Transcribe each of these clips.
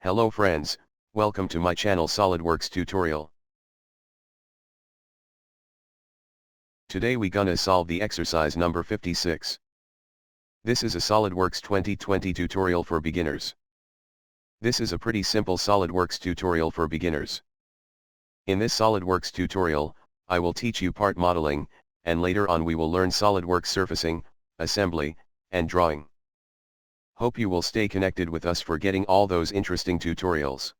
Hello friends, welcome to my channel SolidWorks tutorial. Today we gonna solve the exercise number 56. This is a SolidWorks 2020 tutorial for beginners. This is a pretty simple SolidWorks tutorial for beginners. In this SolidWorks tutorial, I will teach you part modeling, and later on we will learn SolidWorks surfacing, assembly, and drawing. Hope you will stay connected with us for getting all those interesting tutorials.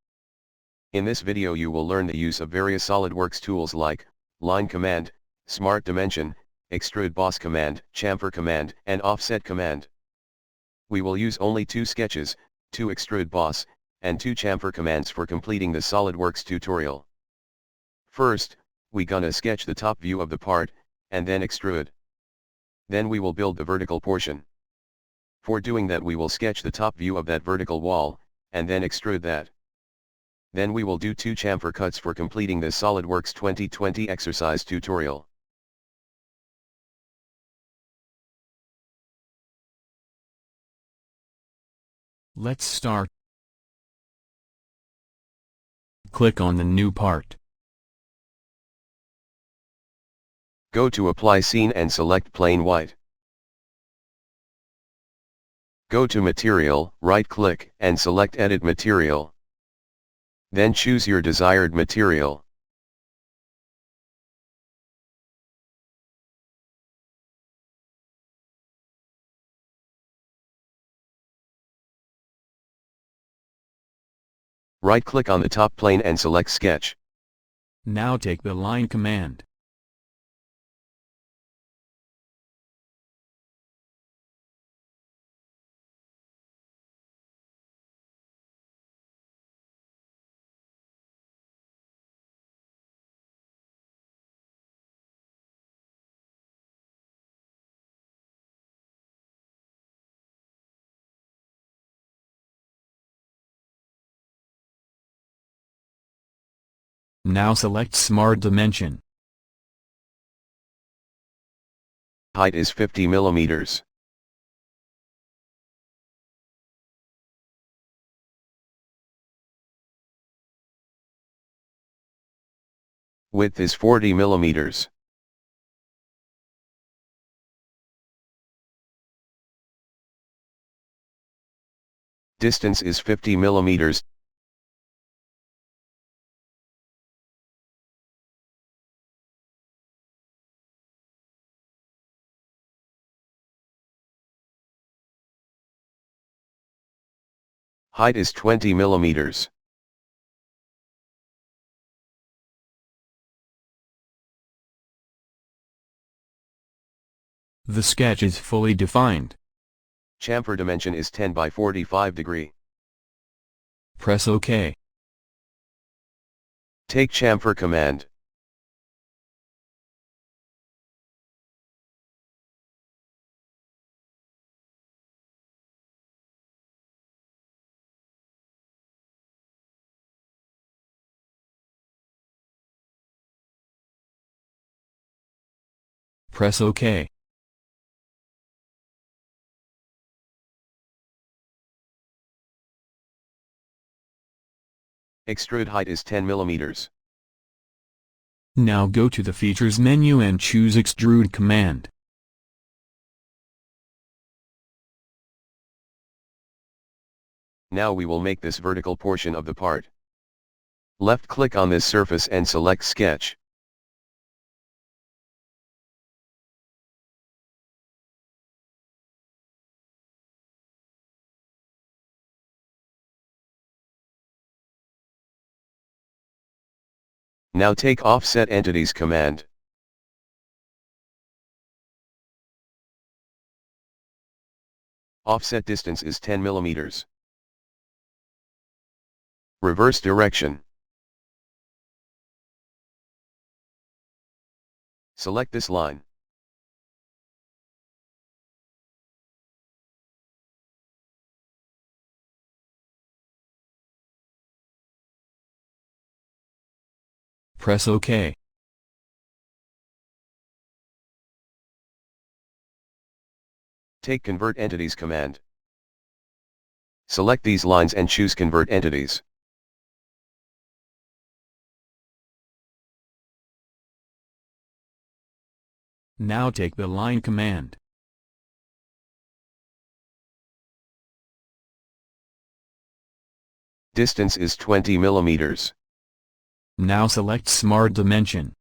In this video you will learn the use of various SolidWorks tools like line command, smart dimension, extrude boss command, chamfer command, and offset command. We will use only 2 sketches, 2 extrude boss, and 2 chamfer commands for completing the SolidWorks tutorial. First, we gonna sketch the top view of the part, and then extrude. Then we will build the vertical portion. For doing that we will sketch the top view of that vertical wall, and then extrude that. Then we will do 2 chamfer cuts for completing this SolidWorks 2020 exercise tutorial. Let's start. Click on the new part. Go to Apply Scene and select Plain White. Go to Material, right-click, and select Edit Material. Then choose your desired material. Right-click on the top plane and select Sketch. Now take the line command. Now select Smart Dimension. Height is 50 millimeters. Width is 40 millimeters. Distance is 50 millimeters. Height is 20 millimeters. The sketch is fully defined. Chamfer dimension is 10 by 45 degree. Press OK. Take chamfer command. Press OK. Extrude height is 10 millimeters. Now go to the Features menu and choose Extrude command. Now we will make this vertical portion of the part. Left-click on this surface and select Sketch. Now take Offset Entities command. Offset distance is 10 millimeters. Reverse direction. Select this line. Press OK. Take Convert Entities command. Select these lines and choose Convert Entities. Now take the line command. Distance is 20 millimeters. Now select Smart Dimension.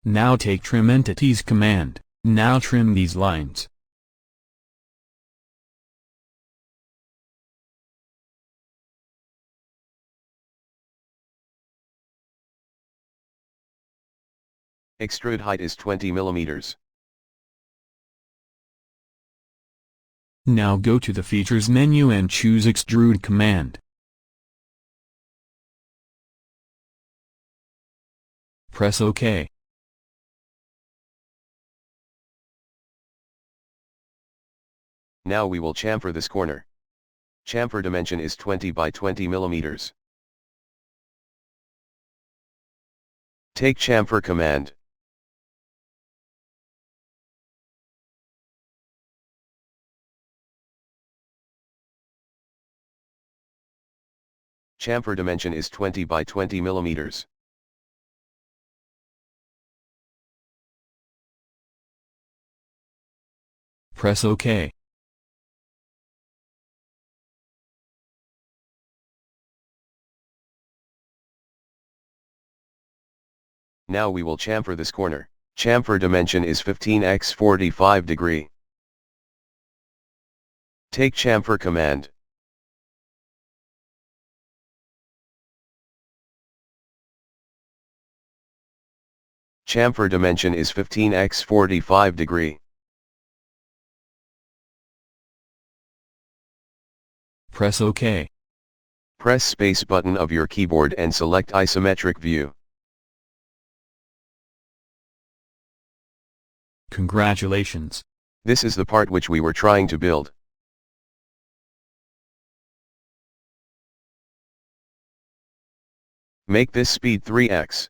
Now take Trim Entities command. Now trim these lines. Extrude height is 20 millimeters. Now go to the Features menu and choose Extrude command. Press OK. Now we will chamfer this corner. Chamfer dimension is 20 by 20 millimeters. Take chamfer command. Chamfer dimension is 20 by 20 millimeters. Press OK. Now we will chamfer this corner. Chamfer dimension is 15x 45 degree. Take chamfer command. Chamfer dimension is 15x 45 degree. Press OK. Press space button of your keyboard and select isometric view. Congratulations. This is the part which we were trying to build. Make this speed 3x.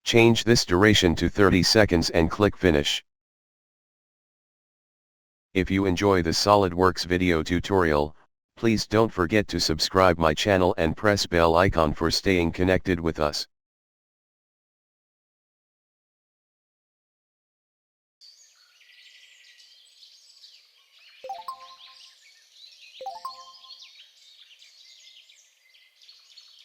Change this duration to 30 seconds and click Finish. If you enjoy the SolidWorks video tutorial, please don't forget to subscribe my channel and press bell icon for staying connected with us.